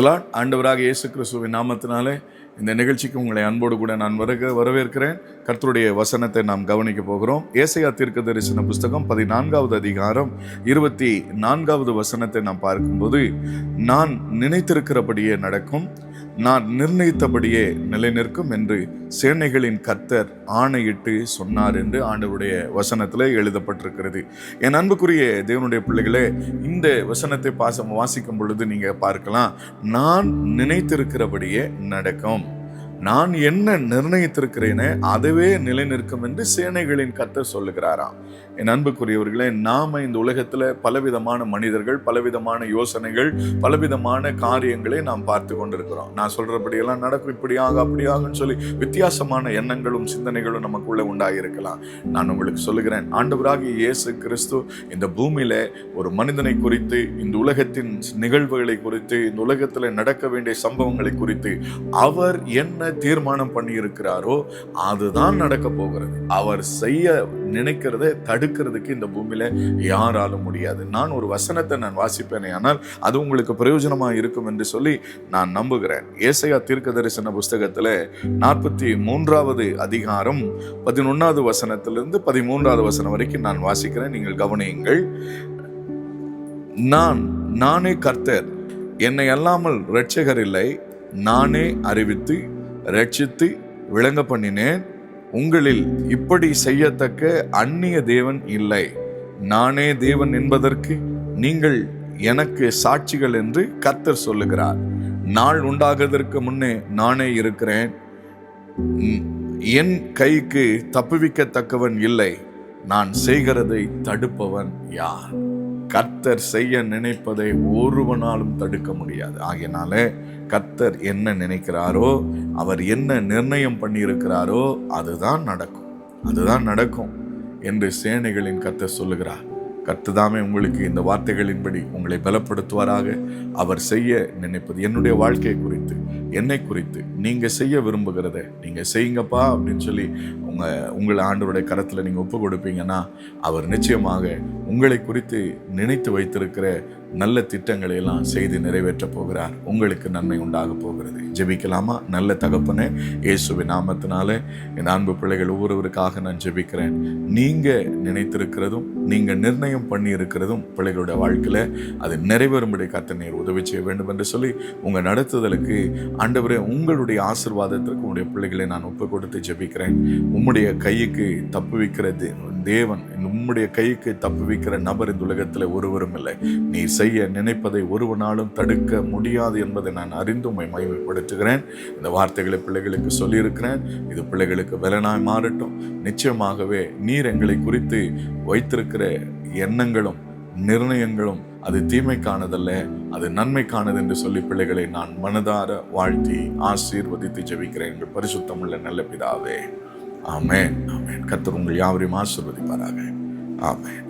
Price ஆண்டவராக இயேசு கிறிஸ்துவின் நாமத்தினாலே இந்த நிகழ்ச்சிக்கு உங்களை அன்போடு கூட நான் வரவேற்கிறேன். கர்த்தருடைய வசனத்தை நாம் கவனிக்க போகிறோம். ஏசாயா தீர்க்கதரிசன புஸ்தகம் 14வது அதிகாரம் 24வது வசனத்தை நாம் பார்க்கும்போது, நான் நினைத்திருக்கிறபடியே நடக்கும், நான் நிர்ணயித்தபடியே நிலை நிற்கும் என்று சேனைகளின் கர்த்தர் ஆணையிட்டு சொன்னார் என்று ஆண்டவருடைய வசனத்தில் எழுதப்பட்டிருக்கிறது. என் அன்புக்குரிய தேவனுடைய பிள்ளைகளே, இந்த வசனத்தை வாசிக்கும் பொழுது நீங்க பார்க்கலாம், நான் நினைத்திருக்கிறபடியே நடக்கும், நான் என்ன நிர்ணயித்திருக்கிறேனே அதுவே நிலை நிற்கும் என்று சேனைகளின் கர்த்தர் சொல்லுகிறாராம். என் அன்புக்குரியவர்களே, நாம இந்த உலகத்துல பலவிதமான மனிதர்கள், பலவிதமான யோசனைகள், பலவிதமான காரியங்களை நாம் பார்த்து கொண்டிருக்கிறோம். நான் சொல்றபடியெல்லாம் நடக்கும், இப்படியாக அப்படியாகுன்னு சொல்லி வித்தியாசமான எண்ணங்களும் சிந்தனைகளும் நமக்குள்ள உண்டாகிருக்கலாம். நான் உங்களுக்கு சொல்லுகிறேன், ஆண்டவராகிய இயேசு கிறிஸ்து இந்த பூமியில ஒரு மனிதனை குறித்து, இந்த உலகத்தின் நிகழ்வுகளை குறித்து, இந்த உலகத்துல நடக்க வேண்டிய சம்பவங்களை குறித்து அவர் என்ன தீர்மானம் பண்ணி இருக்கிறாரோ அதுதான் நடக்க போகிறது. அவர் செய்ய நினைக்கிறதை தடுக்கிறதுக்கு இந்த பூமியில யாராலும் முடியாது. நான் ஒரு வசனத்தை வாசிப்பேனே, ஆனால் அது உங்களுக்கு பிரயோஜனமா இருக்கும் என்று சொல்லி நான் நம்புகிறேன். ஏசாயா தீர்க்கதரிசன புஸ்தகத்துல 43வது அதிகாரம் 11வது வசனத்திலிருந்து 13வது வசனம் வரைக்கும் நான் வாசிக்கிறேன். நீங்கள் கவனியுங்கள். நானே கர்த்தர், என்னை அல்லாமல் இரட்சகர் இல்லை, நானே அறிவித்து ரட்சித்து விளங்க பண்ணினேன், உங்களில் இப்படி செய்யத்தக்க அந்நிய தேவன் இல்லை, நானே தேவன் என்பதற்கு நீங்கள் எனக்கு சாட்சிகள் என்று கர்த்தர் சொல்லுகிறார். நாள் உண்டாகுவதற்கு முன்னே நானே இருக்கிறேன், என் கைக்கு தப்புவிக்கத்தக்கவன் இல்லை, நான் செய்கிறதை தடுப்பவன் யார்? கர்த்தர் செய்ய நினைப்பதை ஒருவனாலும் தடுக்க முடியாது. ஆகையினாலே கர்த்தர் என்ன நினைக்கிறாரோ, அவர் என்ன நிர்ணயம் பண்ணி இருக்கிறாரோ அதுதான் நடக்கும் என்று சேனைகளின் கர்த்தர் சொல்லுகிறார். கர்த்ததாமே உங்களுக்கு இந்த வார்த்தைகளின்படி உங்களை பலப்படுத்துவாராக. அவர் செய்ய நினைப்பது, என்னுடைய வாழ்க்கையை குறித்து, என்னை குறித்து நீங்க செய்ய விரும்புகிறத நீங்க செய்யுங்கப்பா அப்படின்னு சொல்லி உங்களை ஆண்டவருடைய கரத்துல நீங்க ஒப்பு கொடுப்பீங்கன்னா, அவர் நிச்சயமாக உங்களை குறித்து நினைத்து வைத்திருக்கிற நல்ல திட்டங்களை எல்லாம் செய்து நிறைவேற்ற போகிறார். உங்களுக்கு நன்மை உண்டாக போகிறது. ஜெபிக்கலாமா? நல்ல தகப்பனே, இயேசுவின் நாமத்தினாலே என் அன்பு பிள்ளைகள் ஒவ்வொருவருக்காக நான் ஜெபிக்கிறேன். நீங்க நினைத்திருக்கிறதும் நீங்க நிர்ணயம் பண்ணி இருக்கிறதும் பிள்ளைகளுடைய வாழ்க்கையில அது நிறைவேறும்படி கர்த்தர் நீர் உதவி செய்ய வேண்டும் என்று சொல்லி உங்க நடத்துதலுக்கு ஆண்டவரே, உங்களுடைய ஆசீர்வாதத்திற்கு உங்களுடைய பிள்ளைகளை நான் ஒப்பு கொடுத்து ஜெபிக்கிறேன். உம்முடைய கைக்கு தப்புவிக்கிற தேவன், உம்முடைய கைக்கு தப்புவிக்கிற நபர் இந்த உலகத்தில் ஒருவரும் இல்லை. நீ செய்ய நினைப்பதை ஒருவனாலும் தடுக்க முடியாது என்பதை நான் அறிந்து உம்மை மகிமைப்படுத்துகிறேன். இந்த வார்த்தைகளை பிள்ளைகளுக்கு சொல்லியிருக்கிறேன். இது பிள்ளைகளுக்கு பலனாய் மாறட்டும். நிச்சயமாகவே நீர் எங்களை குறித்து வைத்திருக்கிற எண்ணங்களும் நிர்ணயங்களும் அது தீமைக்கானதல்ல, அது நன்மைக்கானது என்று சொல்லி பிள்ளைகளை நான் மனதார வாழ்த்தி ஆசீர்வதித்து ஜெபிக்கிறேன். எங்கள் பரிசுத்தமுள்ள நல்ல பிதாவே, ஆமென். ஆமென். கர்த்தர் உங்கள் யாவரையும் ஆசீர்வதிப்பாராக. ஆமென்.